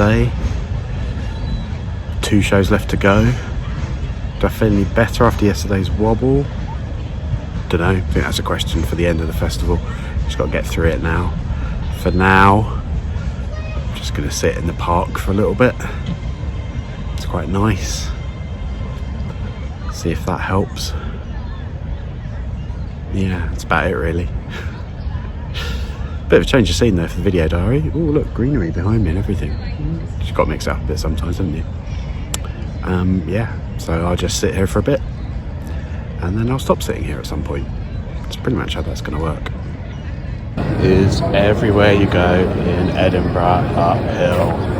yesterday. 2 shows left to go. Do I feel any better after yesterday's wobble? Don't know. I think that's a question for the end of the festival. Just got to get through it now. For now, I'm just going to sit in the park for a little bit. It's quite nice. See if that helps. Yeah, that's about it really. Bit of a change of scene though for the video diary. Oh look, greenery behind me and everything. Just got to mix it up a bit sometimes, haven't you? Yeah, so I'll just sit here for a bit and then I'll stop sitting here at some point. That's pretty much how that's going to work. Is everywhere you go in Edinburgh uphill?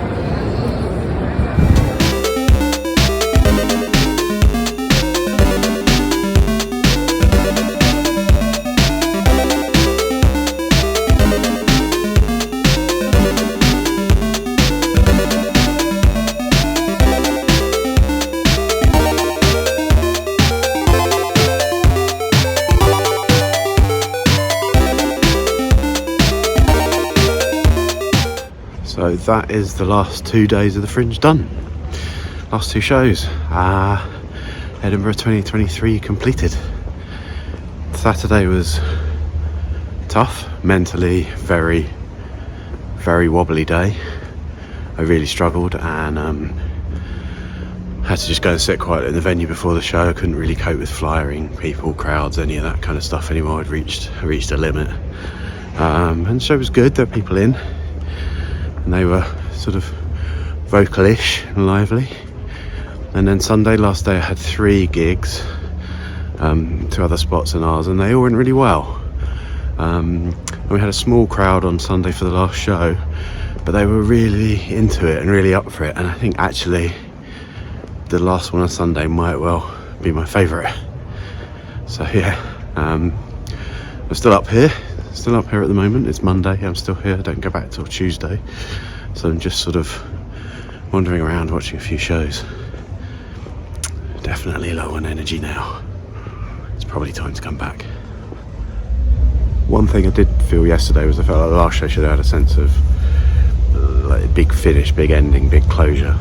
So that is the last 2 days of the Fringe done. Last 2 shows. Edinburgh 2023 completed. Saturday was tough, mentally very, very wobbly day. I really struggled and had to just go and sit quietly in the venue before the show. I couldn't really cope with flyering people, crowds, any of that kind of stuff anymore. I reached a limit. And the show was good, there were people in. And they were sort of vocalish and lively. And then Sunday, last day, I had 3 gigs, 2 other spots and ours, and they all went really well. And we had a small crowd on Sunday for the last show, but they were really into it and really up for it. And I think actually the last one on Sunday might well be my favourite. So yeah, I'm still up here. Still up here at the moment. It's Monday, I'm still here, I don't go back till Tuesday, so I'm just sort of wandering around watching a few shows. Definitely low on energy now. It's probably time to come back. One thing I did feel yesterday was I felt like the last show should have had a sense of like big finish, big ending, big closure,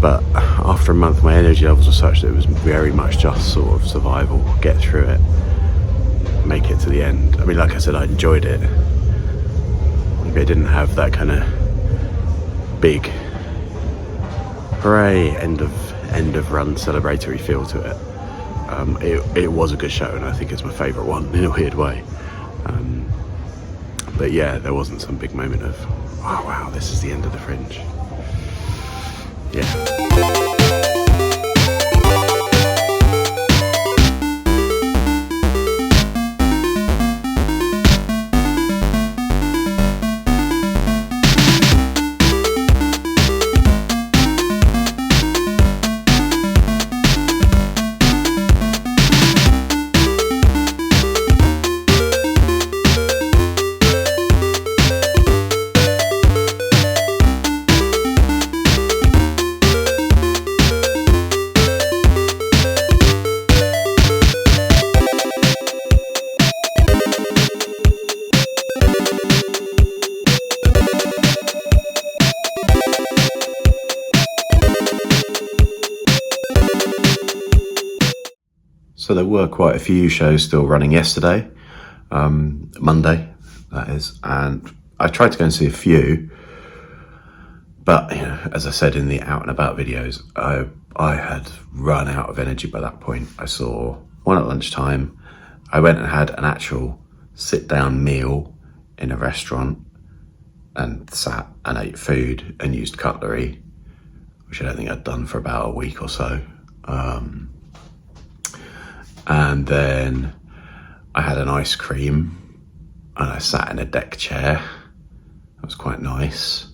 but after a month my energy levels were such that it was very much just sort of survival, get through it, make it to the end. I mean, like I said, I enjoyed it. Maybe it didn't have that kind of big hooray end of run celebratory feel to it. It was a good show and I think it's my favourite one in a weird way. But yeah, there wasn't some big moment of oh wow, this is the end of the Fringe. Yeah. So there were quite a few shows still running yesterday, Monday that is, and I tried to go and see a few, but you know, as I said in the out and about videos, I had run out of energy by that point. I saw one at lunchtime. I went and had an actual sit down meal in a restaurant and sat and ate food and used cutlery, which I don't think I'd done for about a week or so. And then I had an ice cream and I sat in a deck chair. That was quite nice.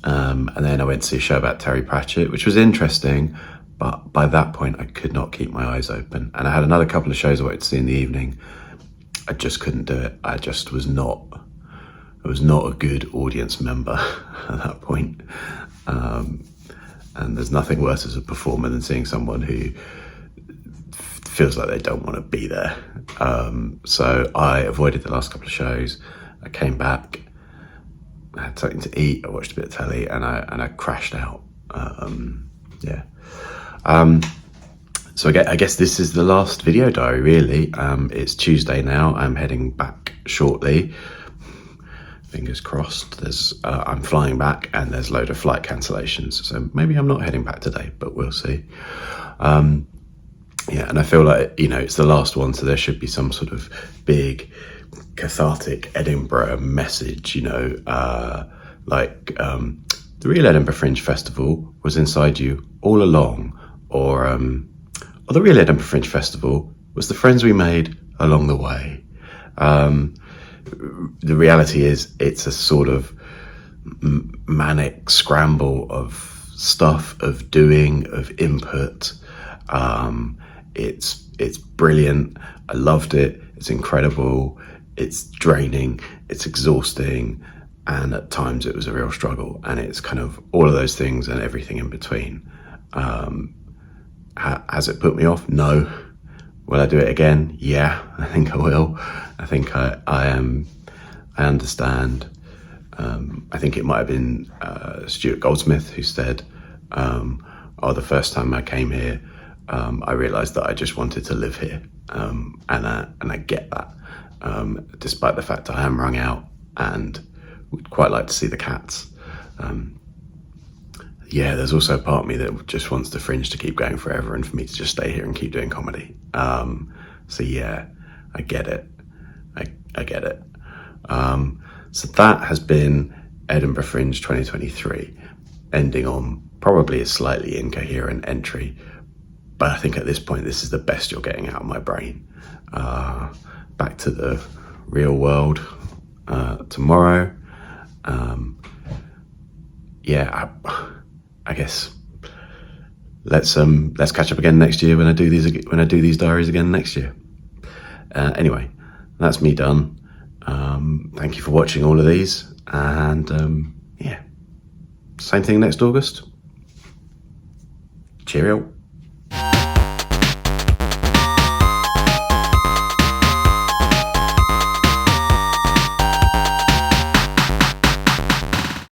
And then I went to see a show about Terry Pratchett, which was interesting, but by that point I could not keep my eyes open. And I had another couple of shows I wanted to see in the evening. I just couldn't do it. I was not a good audience member at that point. And there's nothing worse as a performer than seeing someone who feels like they don't want to be there. So I avoided the last couple of shows. I came back I had something to eat, I watched a bit of telly, and I crashed out. So I guess this is the last video diary, really. It's Tuesday now. I'm heading back shortly. Fingers crossed. I'm flying back, and there's a load of flight cancellations. So maybe I'm not heading back today, but we'll see. Yeah, and I feel like, it's the last one, so there should be some sort of big cathartic Edinburgh message, like the real Edinburgh Fringe Festival was inside you all along, or the real Edinburgh Fringe Festival was the friends we made along the way. The reality is it's a sort of manic scramble of stuff, of doing, of input. It's brilliant. I loved it. It's incredible. It's draining. It's exhausting. And at times it was a real struggle. And it's kind of all of those things and everything in between. Has it put me off? No. Will I do it again? Yeah, I think I will. I think I understand. I think it might have been Stuart Goldsmith who said, the first time I came here, I realised that I just wanted to live here. And I get that, despite the fact I am wrung out and would quite like to see the cats. There's also a part of me that just wants the Fringe to keep going forever and for me to just stay here and keep doing comedy. So yeah, I get it. I get it. So that has been Edinburgh Fringe 2023, ending on probably a slightly incoherent entry. But I think at this point, this is the best you're getting out of my brain. Back to the real world tomorrow. I guess let's catch up again next year when I do these diaries again next year. Anyway, that's me done. Thank you for watching all of these, and same thing next August. Cheerio.